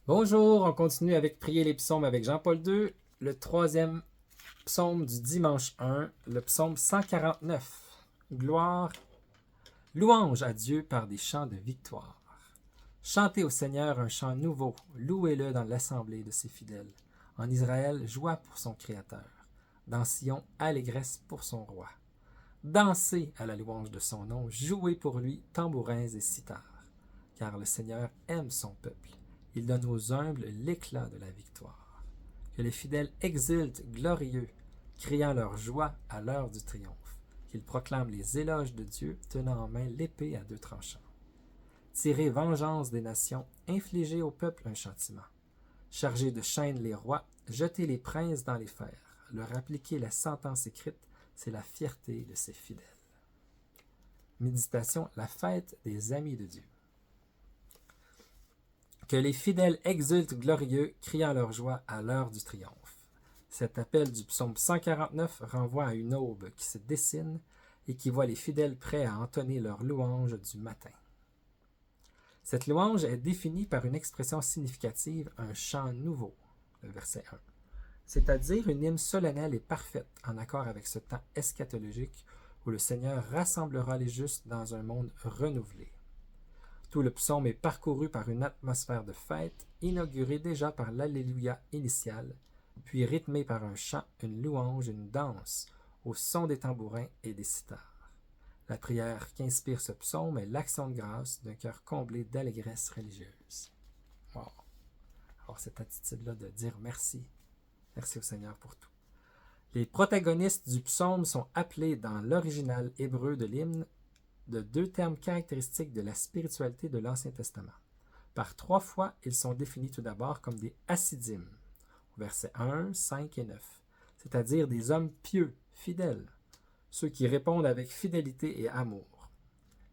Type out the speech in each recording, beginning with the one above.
Bonjour, on continue avec Prier les psaumes avec Jean-Paul II, le troisième psaume du dimanche 1, le psaume 149. Gloire, louange à Dieu par des chants de victoire. Chantez au Seigneur un chant nouveau, louez-le dans l'assemblée de ses fidèles. En Israël, joie pour son Créateur. Dans Sion, allégresse pour son roi. Dansez à la louange de son nom, jouez pour lui tambourins et cithars. Car le Seigneur aime son peuple. Il donne aux humbles l'éclat de la victoire. Que les fidèles exultent glorieux, criant leur joie à l'heure du triomphe. Qu'ils proclament les éloges de Dieu, tenant en main l'épée à deux tranchants. Tirez vengeance des nations, infligez au peuple un châtiment. Chargez de chaînes les rois, jetez les princes dans les fers. Leur appliquer la sentence écrite, c'est la fierté de ses fidèles. Méditation, la fête des amis de Dieu. Que les fidèles exultent glorieux, criant leur joie à l'heure du triomphe. Cet appel du psaume 149 renvoie à une aube qui se dessine et qui voit les fidèles prêts à entonner leur louange du matin. Cette louange est définie par une expression significative, un chant nouveau, le verset 1, c'est-à-dire une hymne solennelle et parfaite en accord avec ce temps eschatologique où le Seigneur rassemblera les justes dans un monde renouvelé. Tout le psaume est parcouru par une atmosphère de fête, inaugurée déjà par l'Alléluia initial, puis rythmée par un chant, une louange, une danse, au son des tambourins et des cithars. La prière qu'inspire ce psaume est l'action de grâce d'un cœur comblé d'allégresse religieuse. Wow! Alors cette attitude-là de dire merci. Merci au Seigneur pour tout. Les protagonistes du psaume sont appelés dans l'original hébreu de l'hymne de deux termes caractéristiques de la spiritualité de l'Ancien Testament. Par 3 fois, ils sont définis tout d'abord comme des hassidim, versets 1, 5 et 9, c'est-à-dire des hommes pieux, fidèles, ceux qui répondent avec fidélité et amour.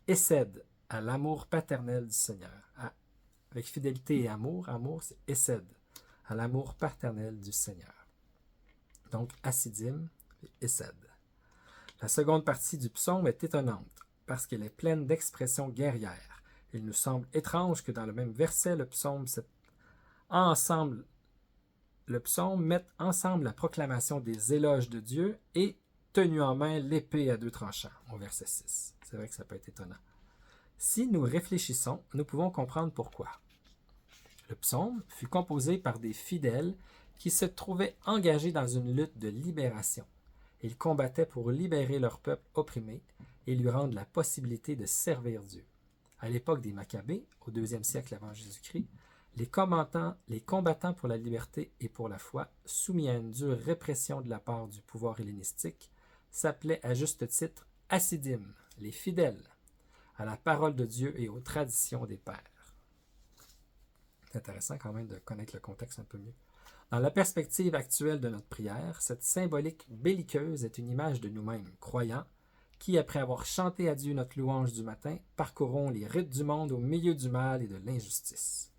Essed, à l'amour paternel du Seigneur. Avec fidélité et amour c'est essed, à l'amour paternel du Seigneur. Donc, hassidim et essed. La seconde partie du psaume est étonnante parce qu'elle est pleine d'expressions guerrières. Il nous semble étrange que dans le même verset, le psaume mette ensemble la proclamation des éloges de Dieu et tenu en main l'épée à deux tranchants, au verset 6. C'est vrai que ça peut être étonnant. Si nous réfléchissons, nous pouvons comprendre pourquoi. Le psaume fut composé par des fidèles qui se trouvaient engagés dans une lutte de libération. Ils combattaient pour libérer leur peuple opprimé et lui rendre la possibilité de servir Dieu. À l'époque des Maccabées, au 2e siècle avant Jésus-Christ, les combattants pour la liberté et pour la foi, soumis à une dure répression de la part du pouvoir hellénistique, s'appelaient à juste titre hassidim, les fidèles, à la parole de Dieu et aux traditions des pères. C'est intéressant quand même de connaître le contexte un peu mieux. Dans la perspective actuelle de notre prière, cette symbolique belliqueuse est une image de nous-mêmes, croyants, qui, après avoir chanté à Dieu notre louange du matin, parcourront les rites du monde au milieu du mal et de l'injustice.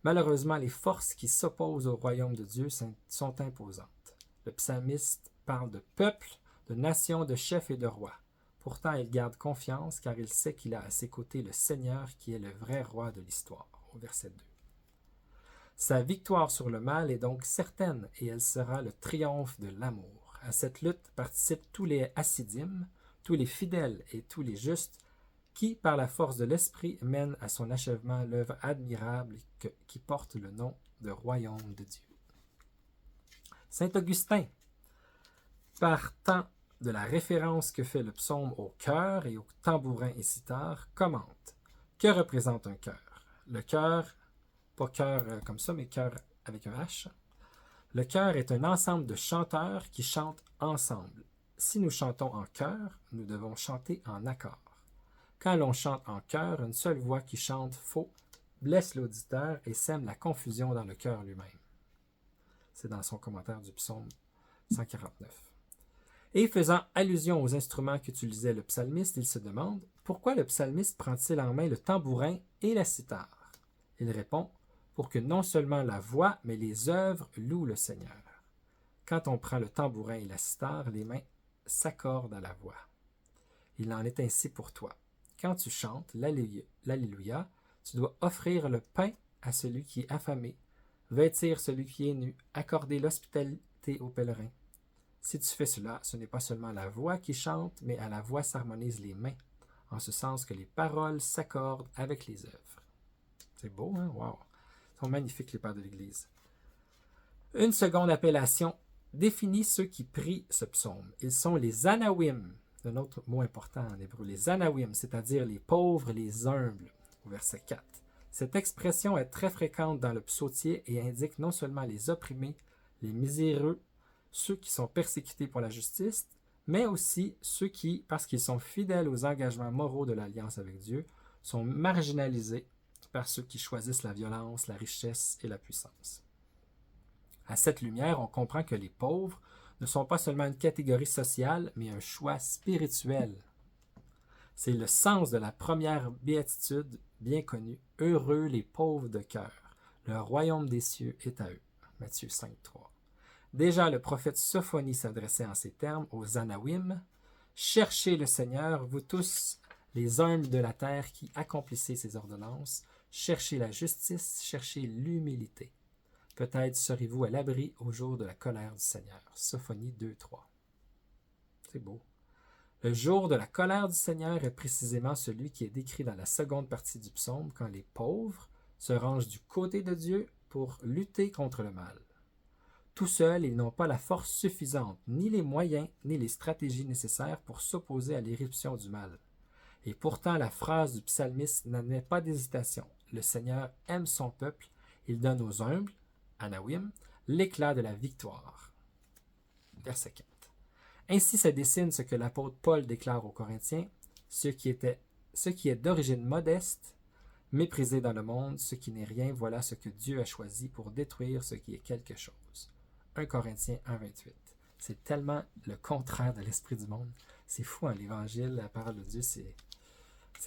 Malheureusement, les forces qui s'opposent au royaume de Dieu sont imposantes. Le psalmiste parle de peuple, de nation, de chefs et de rois. Pourtant, il garde confiance car il sait qu'il a à ses côtés le Seigneur qui est le vrai roi de l'histoire, au verset 2. Sa victoire sur le mal est donc certaine et elle sera le triomphe de l'amour. À cette lutte participent tous les hassidim, tous les fidèles et tous les justes qui, par la force de l'Esprit, mènent à son achèvement l'œuvre admirable qui porte le nom de royaume de Dieu. Saint Augustin, partant de la référence que fait le psaume au chœur et aux tambourins et cithars, commente. Que représente un chœur? Le chœur, pas chœur comme ça, mais chœur avec un H. Le chœur est un ensemble de chanteurs qui chantent ensemble. Si nous chantons en chœur, nous devons chanter en accord. Quand l'on chante en chœur, une seule voix qui chante faux blesse l'auditeur et sème la confusion dans le cœur lui-même. C'est dans son commentaire du psaume 149. Et faisant allusion aux instruments qu'utilisait le psalmiste, il se demande pourquoi le psalmiste prend-il en main le tambourin et la cithare? Il répond pour que non seulement la voix, mais les œuvres louent le Seigneur. Quand on prend le tambourin et la cithare, les mains s'accordent à la voix. Il en est ainsi pour toi. Quand tu chantes l'Alléluia, tu dois offrir le pain à celui qui est affamé, vêtir celui qui est nu, accorder l'hospitalité aux pèlerins. Si tu fais cela, ce n'est pas seulement la voix qui chante, mais à la voix s'harmonisent les mains, en ce sens que les paroles s'accordent avec les œuvres. C'est beau, hein? Wow! Ils sont magnifiques, les pères de l'Église. Une seconde appellation définit ceux qui prient ce psaume. Ils sont les anawim, un autre mot important en hébreu, les anawim, c'est-à-dire les pauvres, les humbles, au verset 4. Cette expression est très fréquente dans le psautier et indique non seulement les opprimés, les miséreux, ceux qui sont persécutés pour la justice, mais aussi ceux qui, parce qu'ils sont fidèles aux engagements moraux de l'alliance avec Dieu, sont marginalisés par ceux qui choisissent la violence, la richesse et la puissance. À cette lumière, on comprend que les pauvres ne sont pas seulement une catégorie sociale, mais un choix spirituel. C'est le sens de la première béatitude bien connue. Heureux les pauvres de cœur, le royaume des cieux est à eux. Matthieu 5, 3. Déjà, le prophète Sophonie s'adressait en ces termes aux Anawim. Cherchez le Seigneur, vous tous, les humbles de la terre qui accomplissez ses ordonnances. Cherchez la justice, cherchez l'humilité. Peut-être serez-vous à l'abri au jour de la colère du Seigneur. Sophonie 2, 3. C'est beau. Le jour de la colère du Seigneur est précisément celui qui est décrit dans la seconde partie du psaume, quand les pauvres se rangent du côté de Dieu pour lutter contre le mal. Tout seuls, ils n'ont pas la force suffisante, ni les moyens, ni les stratégies nécessaires pour s'opposer à l'irruption du mal. Et pourtant, la phrase du psalmiste n'admet pas d'hésitation. Le Seigneur aime son peuple, il donne aux humbles, Anawim, l'éclat de la victoire. Verset 4. Ainsi se dessine ce que l'apôtre Paul déclare aux Corinthiens, ce qui est d'origine modeste, méprisé dans le monde, ce qui n'est rien, voilà ce que Dieu a choisi pour détruire ce qui est quelque chose. 1 Corinthiens 1, 28. C'est tellement le contraire de l'esprit du monde. C'est fou, hein, l'Évangile, la parole de Dieu, c'est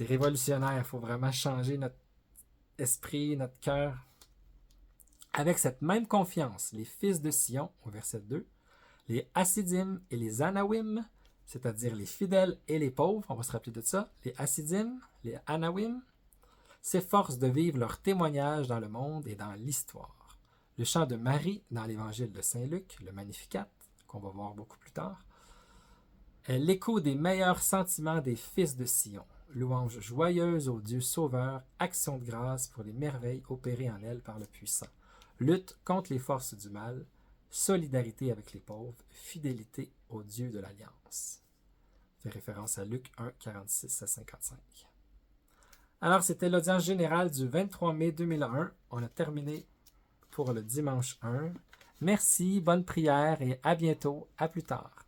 révolutionnaire. Il faut vraiment changer notre esprit, notre cœur. Avec cette même confiance, les fils de Sion, au verset 2, les Hassidim et les Anawim, c'est-à-dire les fidèles et les pauvres, on va se rappeler de ça, les Hassidim, les Anawim, s'efforcent de vivre leur témoignage dans le monde et dans l'histoire. Le chant de Marie dans l'évangile de Saint Luc, le Magnificat, qu'on va voir beaucoup plus tard, est l'écho des meilleurs sentiments des fils de Sion. Louange joyeuse au Dieu sauveur, action de grâce pour les merveilles opérées en elle par le puissant. Lutte contre les forces du mal, solidarité avec les pauvres, fidélité au Dieu de l'Alliance. Fait référence à Luc 1, 46 à 55. Alors, c'était l'audience générale du 23 mai 2001. On a terminé pour le dimanche 1. Merci, bonne prière et à bientôt. À plus tard.